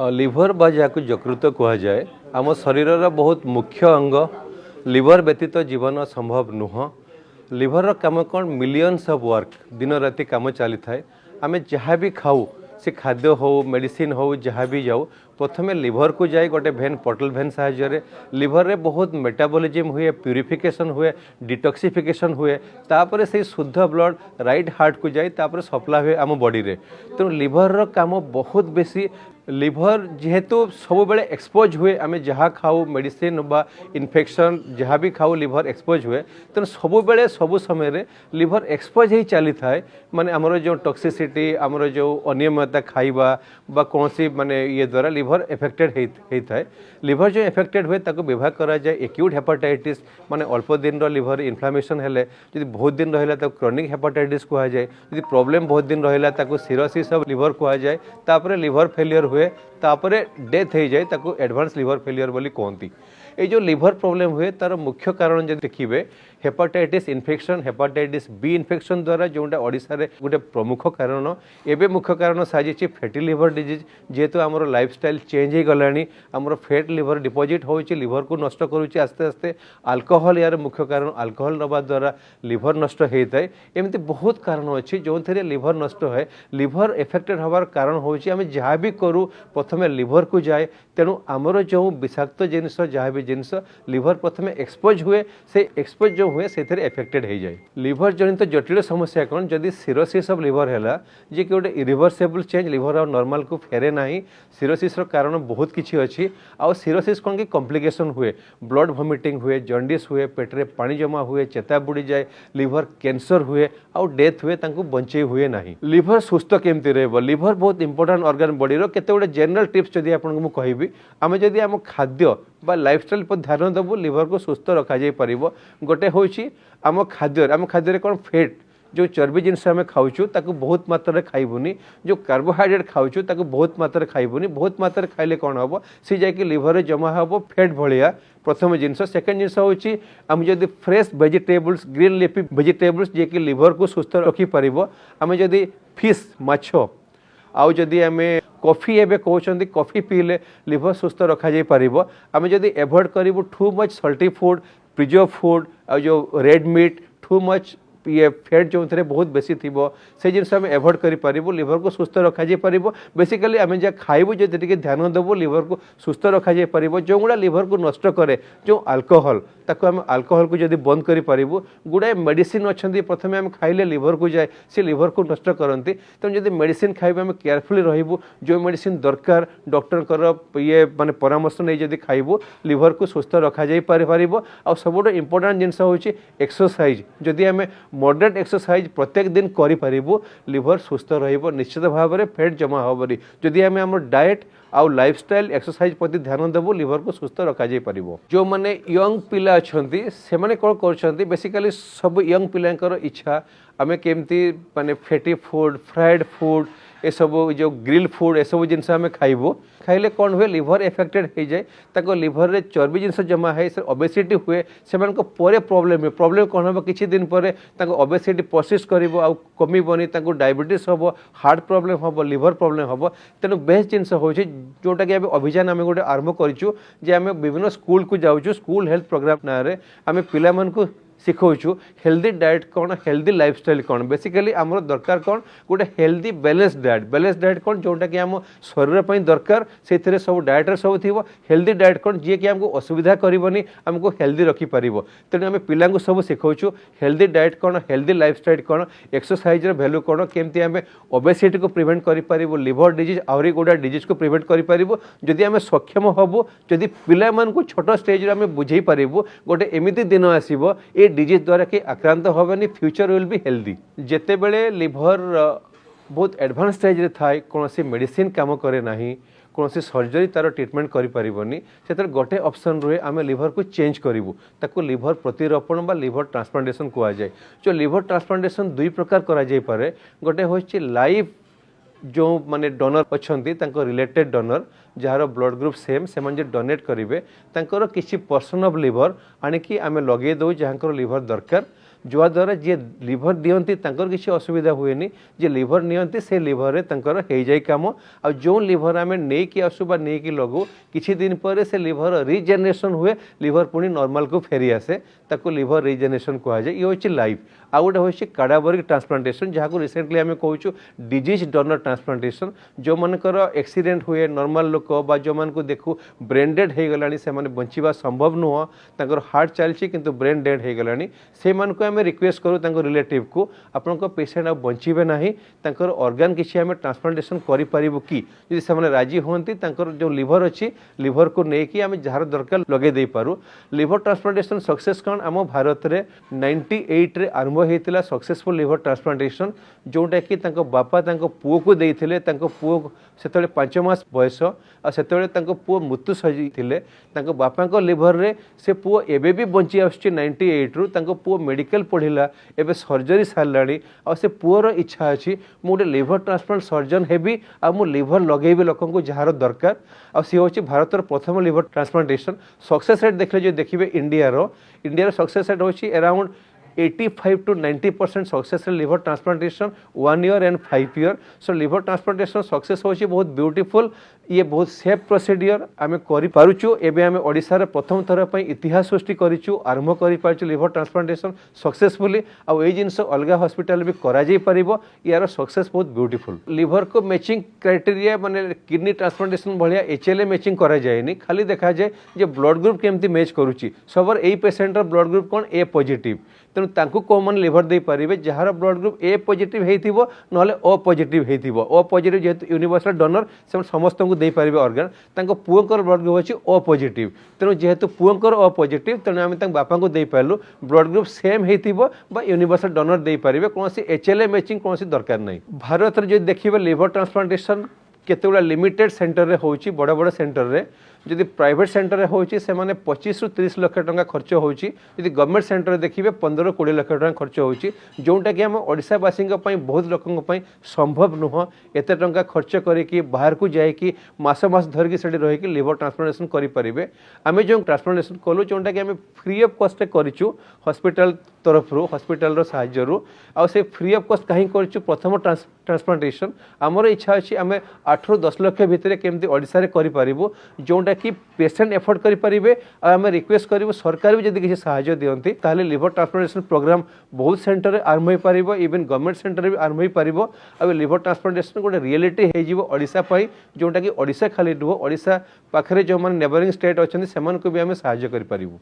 Liver बा जहाँ यकृत कह जाए आम शरीर बहुत मुख्य अंग। लिभर व्यतीत जीवन संभव नुह। लिभर काम कौन मिलियंस ऑफ वर्क दिन राति काम चली थाए। आम जहाँ भी खाऊ से खाद्य हो मेडिसिन हो जहाँ भी जाऊ प्रथमे लिभर को जाए गोटे भेन पोर्टल भेन साहाय्य लिभर रे बहुत मेटाबॉलिज्म हुए प्यूरिफिकेशन हुए डिटॉक्सिफिकेशन हुए तापर से शुद्ध ब्लड राइट हार्ट को जाए तापर सप्लाई हुए आम बॉडी रे। तेणु लिभर काम बहुत बेसी लिभर जेहेतु सब बेले एक्सपोज हुए आम जहाँ खाऊ मेडिसिन बा इन्फेक्शन जहाँ भी खाऊ लिभर एक्सपोज हुए तेणु सब बेले सब समय लिभर एक्सपोज ही चली थाए। माने आमर जो टॉक्सिसिटी आमर जो अनियमितता खाइबा बा कौन सी माने ये द्वारा लिभर एफेक्टेड होता है। लिभर जो एफेक्टेड हुए ताको विभाग करा जाए एक्यूट हेपाटाइटिस माने अल्प दिन लिभर इन्फ्लामेशन हेले जदि बहुत दिन रहिला ताको क्रोनिक हेपाटाइटिस कहा जाए। जदि प्रॉब्लम बहुत दिन रहिला ताको सिरोसिस ऑफ लिभर कहा जाए। तापरे लिभर फेलियर हुए तापरे डेथ हो जाए ताको एडवांस लिभर फेलियर बोली कहती। ये जो लिभर प्रॉब्लम हुए तार मुख्य कारण जब देखिए hepatitis infection hepatitis B infection द्वारा जोटा ओडिशा रे गोटे प्रमुख कारण एवं मुख्य कारण साजिश फैटी लिभर डिजीज जेहेतु आमर लाइफस्टाइल चेंज हो गलानी आमर फैट लिभर डिपोजिट हो लिभर को नष्ट करुच्चे आस्ते आस्ते अल्कोहल यार मुख्य कारण अल्कोहल नवा द्वारा लिभर नष्ट होता है। एमती बहुत कारण अच्छी जो थे लिभर नष्ट है। लिभर एफेक्टेड हबार कारण हूँ आम जहाँ भी करूँ प्रथमे लिभर को जाए। तेणु आमर जो विषाक्त जिनस जहाँ भी जिनस लिभर प्रथमे एक्सपोज हुए से एक्सपोज जो हुए से एफेक्टेड हो जाए। लिभर जनित जटिल समस्या कौन जदि सिरोसिस ऑफ लिभर है जी कि गोटे इरिवर्सेबल चेंज लिभर और नॉर्मल को फेरे ना। सिरोसिस कारण बहुत किसी अच्छी आउ सिरोसिस कौन कि कॉम्प्लिकेशन हुए ब्लड वॉमिटिंग हुए जॉन्डिस हुए पेट्रे पानी जमा हुए चेता बुड़ी जाए लिभर कैंसर हुए आउ डेथ हुए तांको बंचे हुए ना। लिभर सुस्थ केमती रहिबो लिभर बहुत इंपोर्टेंट ऑर्गन बॉडी रो केते गोटे जनरल टिप्स जदि आपन को कहबी आम जदि आम खाद्य बा लाइफस्टाइल पर ध्यान देबू लिभर को सुस्थ रखा जाई परिबो। गोटे होची आम खाद्य कौन फैट जो चर्बी जिनस आम खाऊँ ताकू बहुत मात्रा खाइबुनी जो कार्बोहाइड्रेट खाऊँ ताकू बहुत मात्रा खाइबुनी बहुत मात्रा खाइले कौन हम सी जाकि लिभर जमा हम फैट भाया प्रथम जिनस। सेकेंड जिनस होची आम जदि fresh vegetables green leafy vegetables जे कि लिभर को सुस्थ रखिपर आम जदि फिश माछ आउ जदि आम कॉफी एवं कहते कॉफी पीले लिभर सुस्थ रखा जाई परिबो। आम जदि एवॉइड करिबु too much salty food preserve food आ जो रेड मीट टू मच ये फैट जो थे बहुत बेसी थी से जिन आम एवॉइड करूँ लिभर को सुस्थ रखा जाई परिबो। बेसिकली आम जहाँ खाइबू जो ध्यान देवु लिभर को सुस्थ रखा जाई परिबो। जो गुड़ा लिभर को नष्ट करे जो अल्कोहल ताको आम अल्कोहल को जदि बंद करि परिबु गुड़ाए मेडिसिन अच्छी प्रथमे आम खाइले लिभर को जाए से लिभर को नष्ट करती। तेणु जदि मेडिसिन खाइबे आम केयरफुली रहिबु जो मेडिसिन दरकार डॉक्टर ये माने परामर्श नहीं जदि खाइबु लिभर को सुस्थ रखा जाई परिबो। आ सबुठ इंपोर्टेंट जिनस होची एक्सरसाइज जदि आम मॉडरेट एक्सरसाइज प्रत्येक दिन करिपारिबु लिभर सुस्थ रहिबो निश्चित भाव में फैट जमा हेबनी। जदि आम आम डाएट आउ लाइफस्टाइल एक्सरसाइज प्रति ध्यान देवु लिभर को सुस्थ रखा जाई परिबो। जो माने यंग पिला अछंती से माने कोन करछंती बेसिकली सब यंग पिलांकर इच्छा आमे केमती माने फैटी फूड फ्राइड फूड ए सब जो ग्रिल फूड ए सब जिनस आम खाइबू खाइले कौन हुए लिभर एफेक्टेड हो जाए ताको लिभर रे चर्बी जिनस जमा है से ओबेसिटी हुए से प्रॉब्लम कौन हम किसी दिन पर ओबेसिटी परसिस्ट करिवो आ कमिबनी ताको डायबिटीज हम हार्ट प्रॉब्लम हम लिभर प्रॉब्लम हम। तेणु बेस्ट जिनस हो जोटा कि अभियान आम गोटे आरंभ करूँ जे आम विभिन्न स्कूल को जाऊँ स्कूल हेल्थ प्रोग्राम ना आम पिला मानकु शिखौचु हेल्दी डाएट कौन हेल्दी लाइफस्टाइल कौन बेसिकली आमर दरकार कौन गोटे हेल्दी बैलेंस डाएट कौन जोटा कि आम शरीर पर दरकार से सब डाएट सब थी हेल्दी डाएट कौन जी कि आमको असुविधा करनी आमको हेल्दी रखिपर। तेणु आम पिला सब शिखौचु हेल्दी डाएट कौन हेल्दी लाइफस्टाइल कौन एक्सरसाइज वैल्यू कौन केमती आम ओबेसिटी को प्रिवेंट करूँ लिभर डिजीज आहरी गुड़ा डिजीज को प्रिवेंट करूँ जदि आम सक्षम हबू जदि पिला मानकु छोट स्टेज आम बुझे पारू गोटे एमती दिन आसब ए डिजीज द्वारा कि आक्रांत होबनी फ्यूचर विल बी हेल्दी। जेते बेले लिभर बहुत एडवांस स्टेज रे थाए कौन सी मेडिसिन काम करे नाही कौन सी सर्जरी तार ट्रीटमेंट करि परिबनी से गोटे ऑप्शन रहे आम लिभर को चेंज करूँ ताको लिभर प्रतिरोपण बा लिभर ट्रांसप्लांटेशन कहा जाए। जो लिभर ट्रांसप्लांटेशन दुई प्रकार करा जाई पारे गोटे होछि लाइव जो माने डोनर अच्छी related donor jar blood group same से डोनेट करेंगे किसी पर्सन ऑफ लिभर आणिकी आम लगे दो जहाँ लिभर दरकार जद्वारा जी लिभर दियंती तांकर किसी असुविधा हुए जे लिभर नियंती से लिभर रे तांकर हो जाए कम आ जो लिभर आम नहीं कि आसु बा नहीं कि लगू किछि दिन पर से लिभर रिजेनेरेशन हुए लिभर पुणी नॉर्मल को फेरी आसे ताको लिभर रिजेनेरेशन कह जाए ये होची लाइफ आ गोटे होची काडावरिक ट्रांसप्लांटेशन जहाँ को रिसेंटली आम कहूँ डिजीज डोनर ट्रांसप्लांटेशन जो मनकर एक्सीडेंट हुए नॉर्मल लोक बा जो मान को देखू ब्रेन डेड हो गलानी से माने बंचिबा संभव नुह तांकर हार्ट चलछि किंतु ब्रेन डेड हो गलानी से मान को आम रिक्वेस्ट करूँ तांकर रिलेटिव को आपन पेशेंट आ बंचिबे नाही तांकर ऑर्गन किछि आम ट्रांसप्लांटेशन करि परिबो कि यदि से माने राजी होंती तांकर जो लिभर अच्छी लिभर को लेकिन आम जार दरकार लगे दे पारू लिभर ट्रांसप्लांटेशन सक्सेस कौन आम भारत में 98 रे आरंभ होता सक्सेसफुल लिभर ट्रांसप्लांटेशन जोटा कि बापा पुओ को देते पुओ से 5 मास बयस से पुओ मृत्यु सजी बापा लिभर रे से पुओ एबे भी बंची आसुची 98 रु पुओ मेडिकल पढ़िला एबे सर्जरी साराणी आ से पुओर इच्छा अच्छी मुझे लिभर ट्रांसप्लांट सर्जन हेबी आ मु लिभर लगेबी लोक जार दरकार आ सी हूँ भारत प्रथम लिभर ट्रांसप्लांटेशन सक्सेस रेट देखले जो देखिए इंडिया सक्सेस रेट होची around 85 to 90% success liver transplantation 1 year and 5 year so liver transplantation success होची बहुत ब्यूटीफुल ये बहुत सेफ प्रोसीडियर आम करूँ एवं आम ओडिशार प्रथम थर पर इतिहास सृष्टि करूँ आरंभ कर लिभर ट्रांसप्लांटेशन सक्सेसफुली आउ ये जिनस अलग हॉस्पिटल भी कर यार सक्सेस बहुत ब्यूटीफुल लिभर को मैचिंग क्राइटेरिया माने किडनी ट्रांसप्लांटेशन भाया HLA मैचिंग करा जाए खाली देखा जाए जे ब्लड ग्रुप केमती मैच करुच्ची सबर यही पेसेंटर ब्लड ग्रुप कौन ए पॉजिटिव तेणु तांकु कौन लिभर दे पारे जार ब्लड ग्रुप ए पॉजिटिव होइथिबो नहले ओ पॉजिटिव होइथिबो ओ पॉजिटिव जेहेतु यूनिवर्सल डोनर से समस्त को दे पारे ऑर्गन तांको पुओकर ब्लड ग्रुप अच्छी ओ पॉजिटिव तेणु जेहेतु पुओकर ओ पॉजिटिव तेणु आम बापा को दे पारू ब्लड ग्रुप सेम होइथिबो बा यूनिवर्सल डोनर दे पारे कौन HLA मैचिंग कौन दरकार नहीं भारत में जो देखिए लिभर ट्रांसप्लांटेशन केतेगुड़ा लिमिटेड सेंटर रे होची बड़ बड़ सेंटर रे जदि प्राइवेट सेंटर रे होची से माने 25 ରୁ 30 लाख टंका खर्च होची जदि गवर्नमेंट सेंटर रे देखिबे 15 ରୁ 20 लाख टंका खर्च होची जोंटा कि हम ओडिशा वासी बहुत लोकों संभव नुह एते टंका खर्च करिकी बाहर को जाइकी मास मास धरिकी सेठी रहिकी लिभर ट्रांसप्लांटेशन करि परिबे आमे जो ट्रांसप्लांटेशन कलु जोंटा कि आमे फ्री ऑफ कॉस्ट करिचु हॉस्पिटल तरफ रो हॉस्पिटल रो सहाय्य रो आ से फ्री ऑफ कॉस्ट कहीं करिचु प्रथम ट्रांसप्लांटेशन आमर इच्छा अछि आमे 8 ରୁ 10 लाख भितर केमती ओडिशा रे करि परिबो जोंटा कि पेशेंट एफोर्ड करि परिबे आम रिक्वेस्ट करिवो सरकार भी जदि किसी सहायता दियंती ताले लिभर ट्रांसप्लांटेशन प्रोग्राम बहुत सेंटर रे आरंभ होई परिबो इवन गवर्नमेंट सेंटर भी आरंभ होई परिबो आ लिभर ट्रांसप्लांटेशन गोटे रियलिटी हे जिवो ओडिशा पई जोंटा कि ओडिशा खाली नुह ओडिशा पाखरे जो माने नेबरिंग स्टेट अछन सेमान को भी आम सहायता करि परिबो।